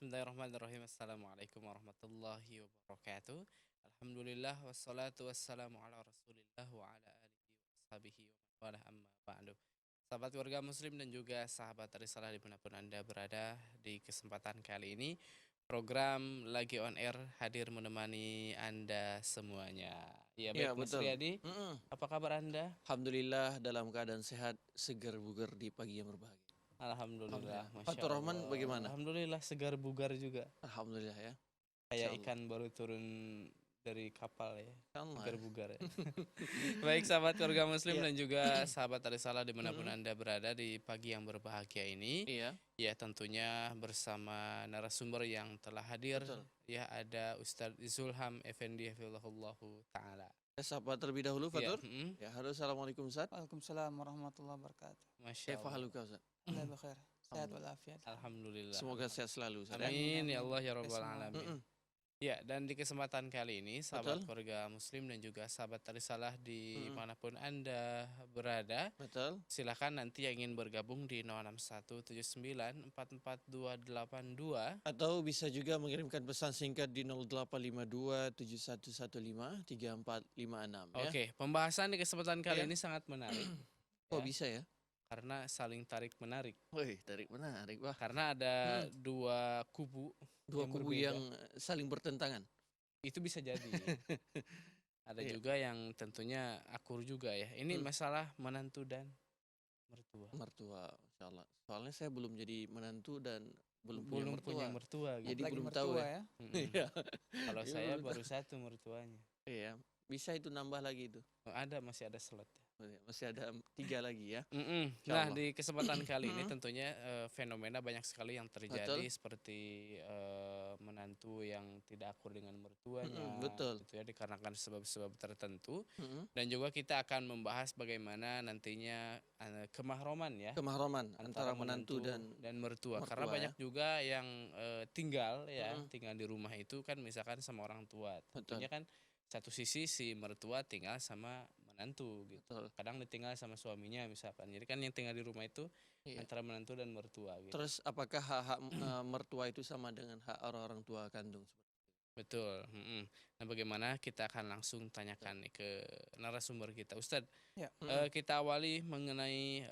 Bismillahirrahmanirrahim. Assalamualaikum warahmatullahi wabarakatuh. Alhamdulillah wassalatu wassalamu ala Rasulillah wa ala alihi wa ashabihi wa man wala amma ba'du. Sahabat warga muslim dan juga sahabat Risalah dimanapun Anda berada, di kesempatan kali ini program lagi on air hadir menemani Anda semuanya. Ya Iya baik Mas betul, Riyadi, apa kabar Anda? alhamdulillah dalam keadaan sehat, segar bugar di pagi yang berbahagia. Alhamdulillah, Alhamdulillah. Masya Fatur Rahman Allah. bagaimana? Alhamdulillah segar bugar juga. Alhamdulillah ya, Kayak insyaallah. ikan baru turun dari kapal ya, Insyaallah segar ya. bugar ya. Baik sahabat keluarga muslim Iya, dan juga sahabat Arisalah dimanapun mhm, Anda berada di pagi yang berbahagia ini. iya, Ya tentunya bersama narasumber yang telah hadir. betul. Ya ada Ustadz Zulham Effendi Hafizahullahu Ta'ala. Sapa terlebih dahulu Ya, Fatur. Ya, halo assalamualaikum Ustaz. Waalaikumsalam warahmatullahi wabarakatuh. Masya Kaifa Allah. haluka Ustaz? Alhamdulillah bikhair. Sehat Alhamdulillah. walafiat. Alhamdulillah. Semoga sehat selalu Ustaz ya. Amin ya Amin. Allah ya Kita Rabbal semua. Alamin. Mhm, Ya, dan di kesempatan kali ini, sahabat betul, keluarga muslim dan juga sahabat Risalah mhm, dimanapun Anda berada, betul. silakan nanti yang ingin bergabung di 0617944282. Atau bisa juga mengirimkan pesan singkat di 085271153456 ya. Oke, pembahasan di kesempatan kali Iya. ini sangat menarik Kok ya, bisa ya? karena saling tarik menarik. Wih, tarik menarik wah. Karena ada Mhm, dua kubu dua yang kubu berbeda. yang saling bertentangan. Itu bisa jadi. Ada Iya. juga yang tentunya akur juga ya. Ini Hmm. masalah menantu dan mertua. Mertua, insyaallah. Soalnya saya belum jadi menantu dan belum punya Belum mertua. punya mertua gitu. Jadi Apalagi belum tahu mertua ya. ya. Mm-mm. Iya. Kalau Iya, saya belum baru tahu. satu mertuanya. Iya, bisa itu nambah lagi itu. Masih ada slot. Oh iya, masih ada 3 lagi ya. Mm-mm. Nah, Insyaallah. di kesempatan kali ini Mhm, tentunya fenomena banyak sekali yang terjadi betul. seperti menantu yang tidak akur dengan mertuanya, Betul. gitu ya, dikarenakan sebab-sebab tertentu. Mhm. Dan juga kita akan membahas bagaimana nantinya kemahroman ya Kemahroman antara antara menantu menantu dan dan mertua. Karena mertua ya. banyak juga yang tinggal ya, Mhm, tinggal di rumah itu kan misalkan sama orang tua. betul. Tentunya kan satu sisi si mertua tinggal sama menantu gitu. Betul. Kadang ditinggal sama suaminya misalkan. Jadi kan yang tinggal di rumah itu Iya. antara menantu dan mertua gitu. Terus apakah hak-hak mertua itu sama dengan hak orang-orang tua kandung? Betul. Nah, bagaimana kita akan langsung Betul. tanyakan nih ke narasumber kita. Ustadz, Ya, Mhm, kita awali mengenai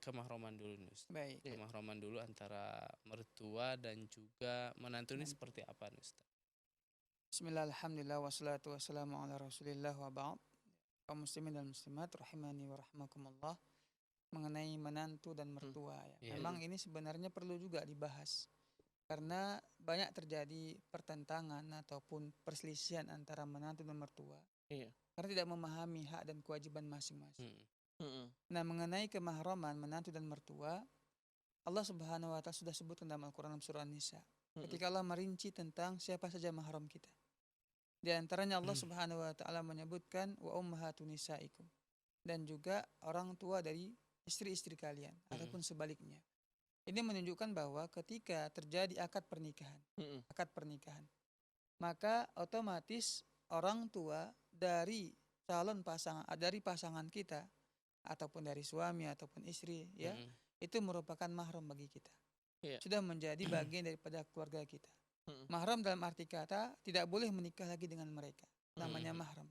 kemahroman dulu nih, Ustadz. baik. iya. Kemahroman dulu antara mertua dan juga menantu ini Menantu. seperti apa nih, Ustadz? Bismillah, alhamdulillah, wassalatu wassalamu ala rasulillah wa ba'd. Kaum muslimin dan muslimat rahimani wa rahmakumullah. Mengenai menantu dan mertua ya. Iya. Memang ini sebenarnya perlu juga dibahas. Karena banyak terjadi pertentangan ataupun perselisihan antara menantu dan mertua. Iya. Karena tidak memahami hak dan kewajiban masing-masing. Mm, Mhm, Nah, mengenai kemahraman menantu dan mertua, Allah Subhanahu wa taala sudah sebutkan dalam Al-Qur'an dalam surah An-Nisa. mhm, Ketika Allah merinci tentang siapa saja mahram kita. Di antaranya Allah mm, Subhanahu wa taala menyebutkan wa ummahatun nisaikum, dan juga orang tua dari istri-istri kalian ataupun sebaliknya. Ini menunjukkan bahwa ketika terjadi akad mhm, pernikahan, maka otomatis orang tua dari dari pasangan kita ataupun dari suami ataupun istri ya, mm, itu merupakan mahram bagi kita. Iya. Sudah menjadi bagian daripada keluarga kita. Mhm, Mahram dalam arti kata tidak boleh menikah lagi dengan mereka. Namanya mm, mahram.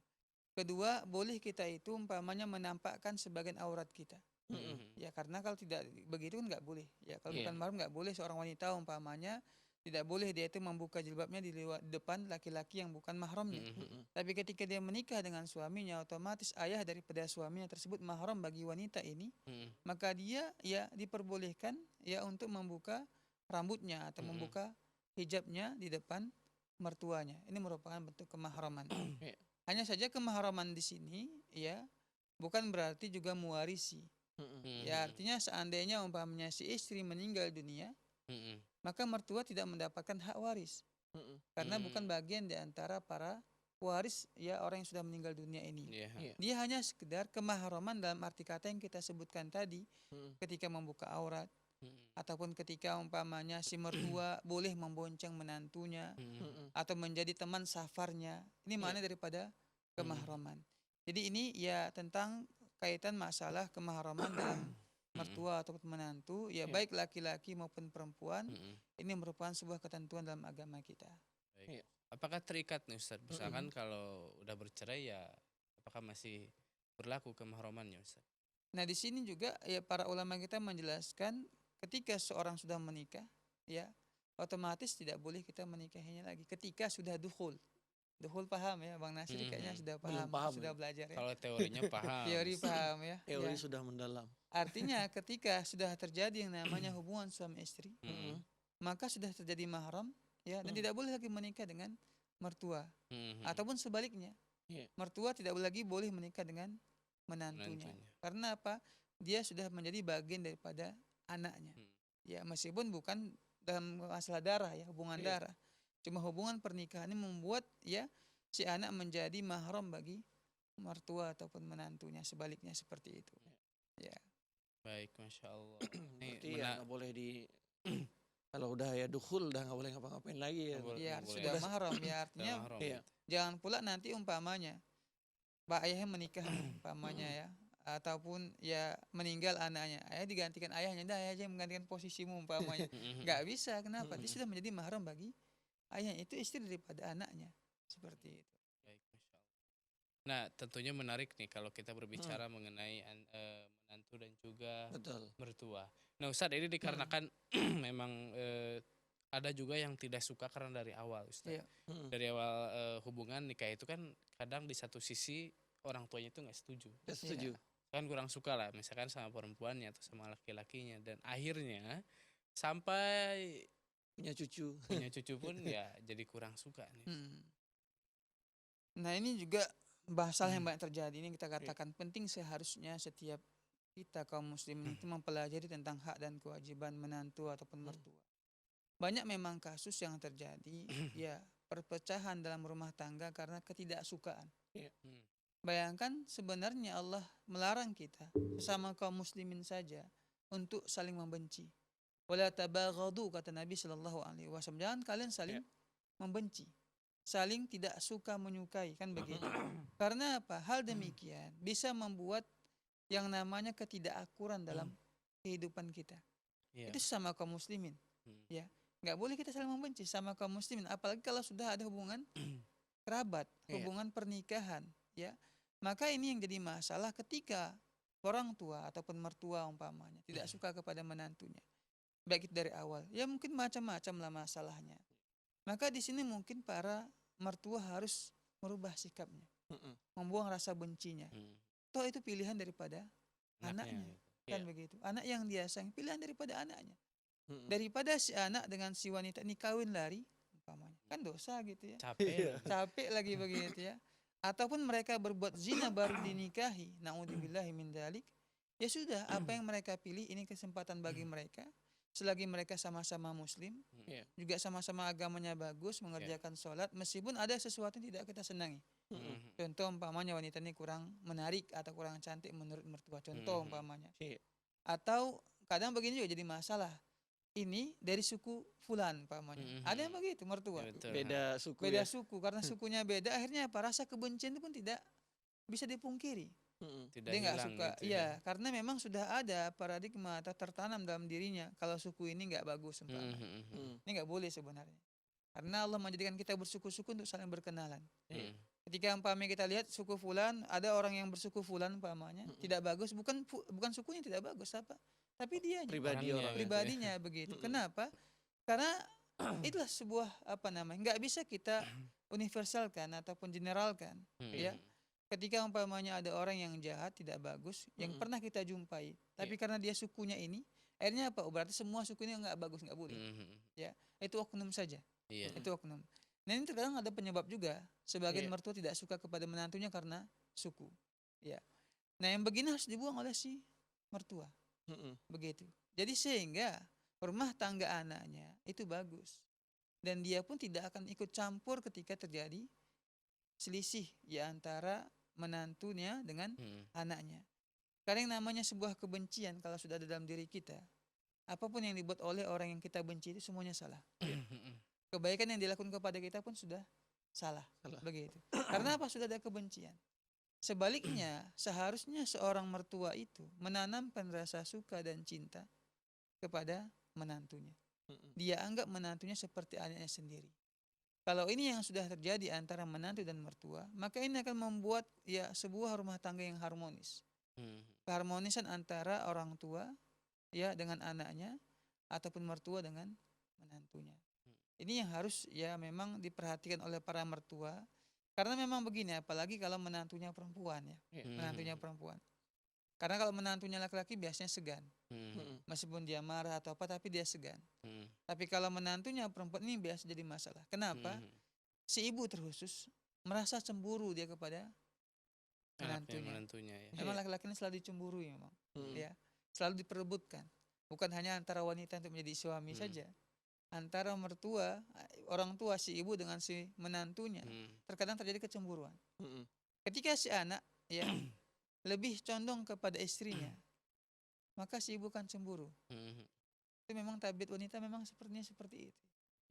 Kedua, boleh kita itu umpamanya menampakkan sebagian aurat kita. mhm, Ya, karena kalau tidak begitu kan nggak boleh. Ya, kalau Iya. bukan mahram nggak boleh seorang wanita umpamanya tidak boleh dia itu membuka jilbabnya di depan laki-laki yang bukan mahramnya. Mhm, Tapi ketika dia menikah dengan suaminya, otomatis ayah daripada suaminya tersebut mahram bagi wanita ini, mm, maka dia ya diperbolehkan ya untuk membuka rambutnya atau mm, membuka hijabnya di depan mertuanya. Ini merupakan bentuk kemahraman. Iya. Hanya saja kemahraman di sini ya bukan berarti juga mewarisi. Mhm, Ya, artinya seandainya umpamanya si istri meninggal dunia, mm, maka mertua tidak mendapatkan hak waris mhm, karena mm. bukan bagian di antara para waris ya orang yang sudah meninggal dunia ini. Iya. Iya. Dia hanya sekedar kemahraman dalam arti kata yang kita sebutkan tadi, Mhm, ketika membuka aurat Mm, ataupun ketika umpamanya si mertua boleh membonceng menantunya mm, mhm, atau menjadi teman safarnya. Ini Iya. makna daripada kemahraman. Jadi ini ya tentang kaitan masalah kemahraman dalam mertua ataupun menantu, ya Iya. baik laki-laki maupun perempuan, Mm-mm. ini merupakan sebuah ketentuan dalam agama kita. Baik. Iya. Apakah terikat nih Ustaz? Misalkan kalau udah bercerai ya apakah masih berlaku kemahramannya Ustaz? Nah, di sini juga ya para ulama kita menjelaskan ketika seorang sudah menikah, ya otomatis tidak boleh kita menikahinya lagi ketika sudah dukhul. Dukhul paham ya Bang Nasir, kayaknya Mhm. sudah Belum paham, paham sudah ya. belajar ya. Kalau teorinya paham. Teori Ustaz. paham ya. Teori Ya. sudah mendalam. Artinya ketika sudah terjadi yang namanya hubungan suami istri, Mm-mm. maka sudah terjadi mahram ya, dan Mm. tidak boleh lagi menikah dengan mertua Mhm. ataupun sebaliknya. Iya. Mertua tidak lagi boleh menikah dengan menantunya. Menantunya. Karena apa? Dia sudah menjadi bagian daripada anaknya. Hmm. Ya, meskipun bukan dalam masalah darah ya, hubungan Iya. darah. Cuma hubungan pernikahan ini membuat ya si anak menjadi mahram bagi mertua ataupun menantunya, sebaliknya seperti itu. Ya. Baik, Masya Allah. Berarti ya nggak boleh kalau udah ya dukhul udah nggak boleh ngapa-ngapain lagi ya. Nggak boleh. Ya, boleh. sudah mahram ya, artinya mahram Iya. gitu. jangan pula nanti umpamanya Pak ayahnya menikah umpamanya ya, ataupun ya meninggal anaknya, ayah digantikan ayahnya, dah ayah aja yang menggantikan posisimu umpamanya. Mhm. Nggak bisa, kenapa? Dia Mm-mm. sudah menjadi mahram bagi ayahnya, itu istri daripada anaknya. Seperti itu. Baik, Masya Allah. Nah, tentunya menarik nih kalau kita berbicara mengenai menantu dan juga Betul. mertua. Nah, Ustadz, ini dikarenakan memang ada juga yang tidak suka karena dari awal, Ustadz. Iya. Mm. Dari awal hubungan nikah itu kan kadang di satu sisi orang tuanya itu nggak setuju. Ya, setuju. Kan kurang suka lah, misalkan sama perempuannya atau sama laki-lakinya, dan akhirnya sampai Punya cucu. punya cucu pun ya jadi kurang suka nih. Hmm. Nah, ini juga masalah yang banyak terjadi. Ini kita katakan penting seharusnya setiap kita kaum muslimin itu mempelajari tentang hak dan kewajiban menantu ataupun mertua. Banyak memang kasus yang terjadi ya perpecahan dalam rumah tangga karena ketidaksukaan. Hmm. Bayangkan sebenarnya Allah melarang kita sesama kaum muslimin saja untuk saling membenci. Wala tabaghadu, kata Nabi sallallahu alaihi wasallam. Jangan kalian saling membenci, saling tidak suka menyukai, kan begitu. Karena apa? Hal demikian bisa membuat yang namanya ketidakakuran dalam kehidupan kita. Iya. Itu sesama kaum muslimin. Hmm. Ya, nggak boleh kita saling membenci sama kaum muslimin, apalagi kalau sudah ada hubungan kerabat, Iya. hubungan pernikahan, ya. Maka ini yang jadi masalah ketika orang tua ataupun mertua umpamanya tidak suka kepada menantunya. Baik itu dari awal, ya mungkin macam-macam lah masalahnya. Maka di sini mungkin para mertua harus merubah sikapnya, Mm-mm. membuang rasa bencinya. Hmm. Toh itu pilihan daripada anaknya. gitu. Kan Iya. begitu. Anak yang dia sayang, pilihan daripada anaknya. Mm-mm. Daripada si anak dengan si wanita ini kawin lari umpamanya. Kan dosa gitu ya. Capek. Iya. Capek lagi begitu ya. Ataupun mereka berbuat zina baru dinikahi, naudzubillahi min dzalik. Ya sudah, apa yang mereka pilih ini kesempatan bagi mereka. Selagi mereka sama-sama muslim, Iya. juga sama-sama agamanya bagus, mengerjakan sholat, meskipun ada sesuatu yang tidak kita senangi. Mm-mm. Mhm. Contoh umpamanya wanita ini kurang menarik atau kurang cantik menurut mertua. Contoh Mhm. umpamanya. Iya. Atau kadang begini juga jadi masalah. Ini dari suku fulan umpamanya. Mhm. Ada yang begitu mertua. Ya, betul. Beda suku Beda ya. suku, karena sukunya beda, akhirnya apa? Rasa kebencian itu pun tidak bisa dipungkiri. Mm-mm. Tidak Dia nggak hilang suka, gitu iya, karena memang sudah ada paradigma atau tertanam dalam dirinya kalau suku ini nggak bagus umpamanya. Mhm. Mm. Ini nggak boleh sebenarnya. Karena Allah menjadikan kita bersuku-suku untuk saling berkenalan. Iya. Mhm. Ketika umpamanya kita lihat suku fulan, ada orang yang bersuku fulan umpamanya tidak bagus, bukan sukunya tidak bagus apa, tapi dia Pribadi Orangnya orang. gitu ya. pribadinya begitu. Kenapa? Karena itulah sebuah apa namanya, nggak bisa kita universalkan ataupun generalkan. Mhm. Ya. Ketika umpamanya ada orang yang jahat tidak bagus yang pernah kita jumpai, tapi karena dia sukunya ini, akhirnya apa? Oh, berarti semua suku ini nggak bagus, nggak boleh. Mhm. Ya, itu oknum saja. Iya. Itu oknum. Nah, ini terkadang ada penyebab juga. Sebagian Iya. mertua tidak suka kepada menantunya karena suku. Ya. Nah, yang begini harus dibuang oleh si mertua. Mm-mm. Begitu. Jadi sehingga rumah tangga anaknya itu bagus. Dan dia pun tidak akan ikut campur ketika terjadi selisih di antara menantunya dengan Mhm. anaknya. Karena yang namanya sebuah kebencian kalau sudah ada dalam diri kita, apapun yang dibuat oleh orang yang kita benci itu semuanya salah. Mhm. Kebaikan yang dilakukan kepada kita pun sudah salah. Salah. Begitu. Karena apa? Sudah ada kebencian. Sebaliknya, seharusnya seorang mertua itu menanamkan rasa suka dan cinta kepada menantunya. Dia anggap menantunya seperti anaknya sendiri. Kalau ini yang sudah terjadi antara menantu dan mertua, maka ini akan membuat ya sebuah rumah tangga yang harmonis. Keharmonisan antara orang tua ya dengan anaknya ataupun mertua dengan menantunya. Ini yang harus ya memang diperhatikan oleh para mertua. Karena memang begini, apalagi kalau menantunya perempuan ya, menantunya perempuan. Karena kalau menantunya laki-laki biasanya segan. Meskipun dia marah atau apa, tapi dia segan. Tapi kalau menantunya perempuan ini biasa jadi masalah. Kenapa? Si ibu terkhusus merasa cemburu dia kepada menantunya. Memang laki-laki ini selalu dicemburui memang. Ya, selalu diperebutkan. Bukan hanya antara wanita untuk menjadi suami saja. Antara mertua, orang tua si ibu dengan si menantunya, terkadang terjadi kecemburuan. Ketika si anak ya lebih condong kepada istrinya, maka si ibu kan cemburu. Itu memang tabiat wanita memang sepertinya seperti itu.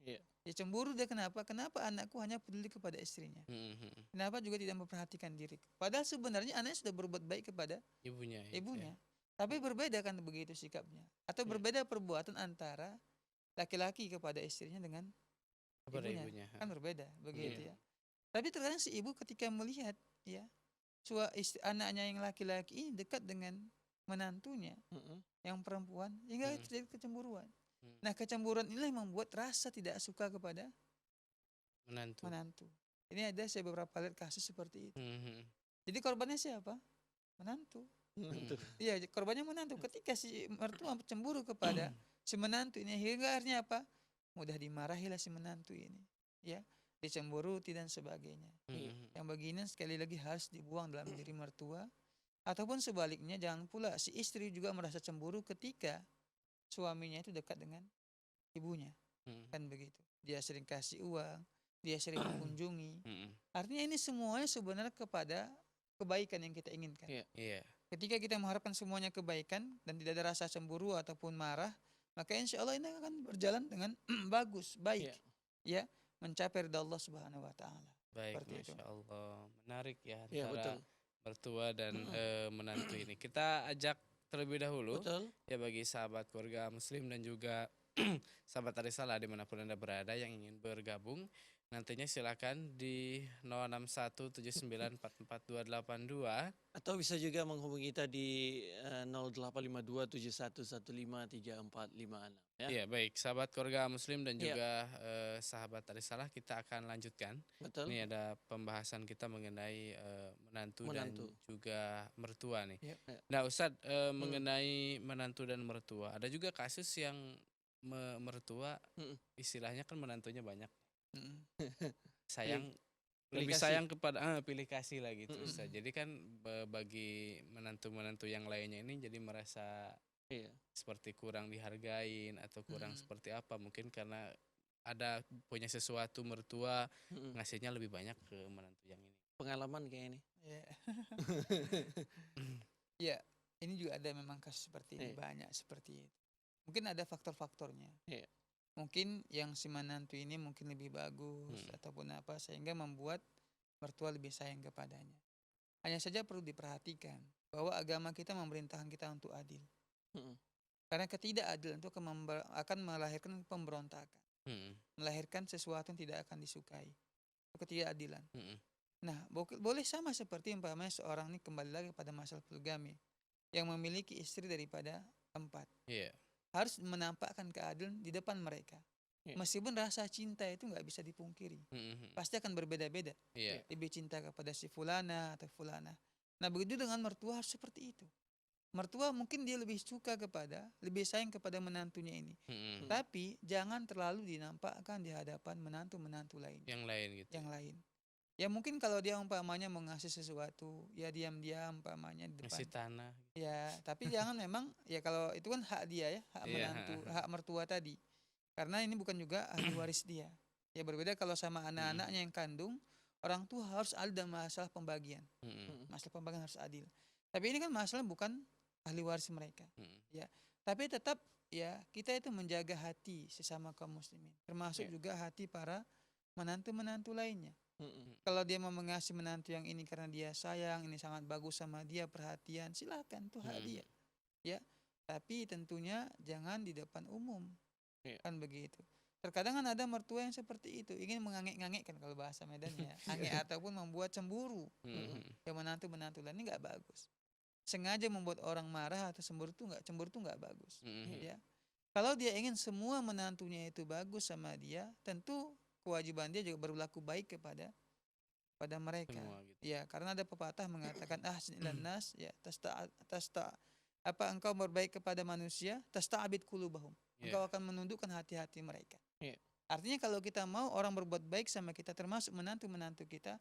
Ya cemburu dia kenapa? Kenapa anakku hanya peduli kepada istrinya? Kenapa juga tidak memperhatikan diri? Padahal sebenarnya anaknya sudah berbuat baik kepada ibunya. Tapi berbeda kan begitu sikapnya. Atau berbeda perbuatan antara laki-laki kepada istrinya dengan ibunya. Kan berbeda begitu ya. Tapi terkadang si ibu ketika melihat ya anaknya yang laki-laki ini dekat dengan menantunya yang perempuan, hingga terjadi kecemburuan. Nah, kecemburuan inilah yang membuat rasa tidak suka kepada menantu. Ini ada saya beberapa lihat kasus seperti itu. Jadi korbannya siapa? Menantu. Iya, korbannya menantu. Ketika si mertua cemburu kepada si menantu ini, hingga akhirnya apa? Mudah dimarahilah si menantu ini, ya, dicemburuti dan sebagainya. Yang begini sekali lagi harus dibuang dalam diri mertua. Ataupun sebaliknya, jangan pula si istri juga merasa cemburu ketika suaminya itu dekat dengan ibunya. Kan begitu. Dia sering kasih uang, dia sering mengunjungi. Artinya ini semuanya sebenarnya kepada kebaikan yang kita inginkan. Ketika kita mengharapkan semuanya kebaikan dan tidak ada rasa cemburu ataupun marah, maka insya Allah ini akan berjalan dengan bagus, baik. Ya, mencapai ridha Allah Subhanahu wa taala. Baik, Masya Allah. Menarik ya antara mertua dan menantu ini. Kita ajak terlebih dahulu ya bagi sahabat keluarga muslim dan juga sahabat Arisalah dimanapun Anda berada yang ingin bergabung, nantinya silakan di 0617944282 atau bisa juga menghubungi kita di 085271153456 ya. Iya, baik sahabat keluarga muslim dan juga sahabat Arisalah, kita akan lanjutkan. Ini ada pembahasan kita mengenai menantu dan juga mertua nih. Nah, Ustadz, mengenai menantu dan mertua, ada juga kasus yang mertua istilahnya kan menantunya banyak. Lebih sayang kepada pilih kasih lah gitu Ustaz. Jadi kan bagi menantu-menantu yang lainnya ini jadi merasa seperti kurang dihargain atau kurang seperti apa, mungkin karena ada punya sesuatu mertua ngasihnya lebih banyak ke menantu yang ini. Pengalaman kayak ini. Ya, ini juga ada memang kasus seperti ini, banyak seperti itu. Mungkin ada faktor-faktornya. Mungkin yang si menantu ini mungkin lebih bagus ataupun apa, sehingga membuat mertua lebih sayang kepadanya. Hanya saja perlu diperhatikan bahwa agama kita memerintahkan kita untuk adil. Karena ketidakadilan itu akan melahirkan pemberontakan, melahirkan sesuatu yang tidak akan disukai. Ketidakadilan. Nah, boleh sama seperti umpamanya seorang ini kembali lagi pada masalah poligami yang memiliki istri daripada 4. Harus menampakkan keadilan di depan mereka. Meskipun rasa cinta itu nggak bisa dipungkiri, pasti akan berbeda-beda. Lebih cinta kepada si fulana atau fulana. Nah, begitu dengan mertua harus seperti itu. Mertua mungkin dia lebih suka lebih sayang kepada menantunya ini. Tapi jangan terlalu dinampakkan di hadapan menantu-menantu lain. Yang lain. Ya mungkin kalau dia umpamanya mengasih sesuatu, ya diam-diam umpamanya di depan. Ngasih tanah. Ya, tapi jangan memang ya kalau itu kan hak dia ya, hak menantu, hak mertua tadi. Karena ini bukan juga ahli waris dia. Ya berbeda kalau sama anak-anaknya yang kandung, orang tua harus adil dalam masalah pembagian. Masalah pembagian harus adil. Tapi ini kan masalah bukan ahli waris mereka. Ya, tapi tetap ya kita itu menjaga hati sesama kaum muslimin, termasuk juga hati para menantu-menantu lainnya. Mm-mm. Kalau dia mau mengasihi menantu yang ini karena dia sayang, ini sangat bagus sama dia, perhatian, silakan, itu hak dia. Ya, tapi tentunya jangan di depan umum. Iya. Kan begitu. Terkadang kan ada mertua yang seperti itu, ingin mengangek-ngangekkan kalau bahasa Medannya, angek ataupun membuat cemburu. Yang menantu-menantu lain ini nggak bagus. Sengaja membuat orang marah atau cemburu tuh nggak bagus. Ya. Kalau dia ingin semua menantunya itu bagus sama dia, tentu kewajiban dia juga berlaku baik kepada mereka. Semua gitu. Ya, karena ada pepatah mengatakan ahsinilan nas, ya engkau berbaik kepada manusia, tasta'abid qulubahum. Engkau akan menundukkan hati-hati mereka. Iya. Artinya kalau kita mau orang berbuat baik sama kita, termasuk menantu-menantu kita,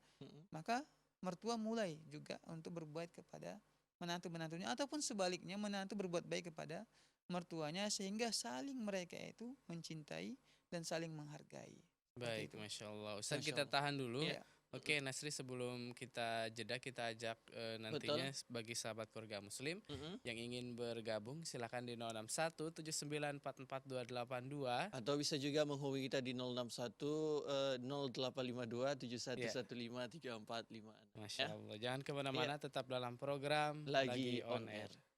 maka mertua mulai juga untuk berbuat kepada menantu-menantunya, ataupun sebaliknya menantu berbuat baik kepada mertuanya, sehingga saling mereka itu mencintai dan saling menghargai. Baik, itu. Masya Allah. Ustaz, Masya kita Allah. tahan dulu. Iya. Oke, Nasri, sebelum kita jeda, kita ajak nantinya bagi sahabat keluarga muslim yang ingin bergabung, silakan di 061 7944 282. Atau bisa juga menghubungi kita di 061 0852 7115 345. Masya Allah. Jangan kemana-mana, tetap dalam program Lagi On on Air. air.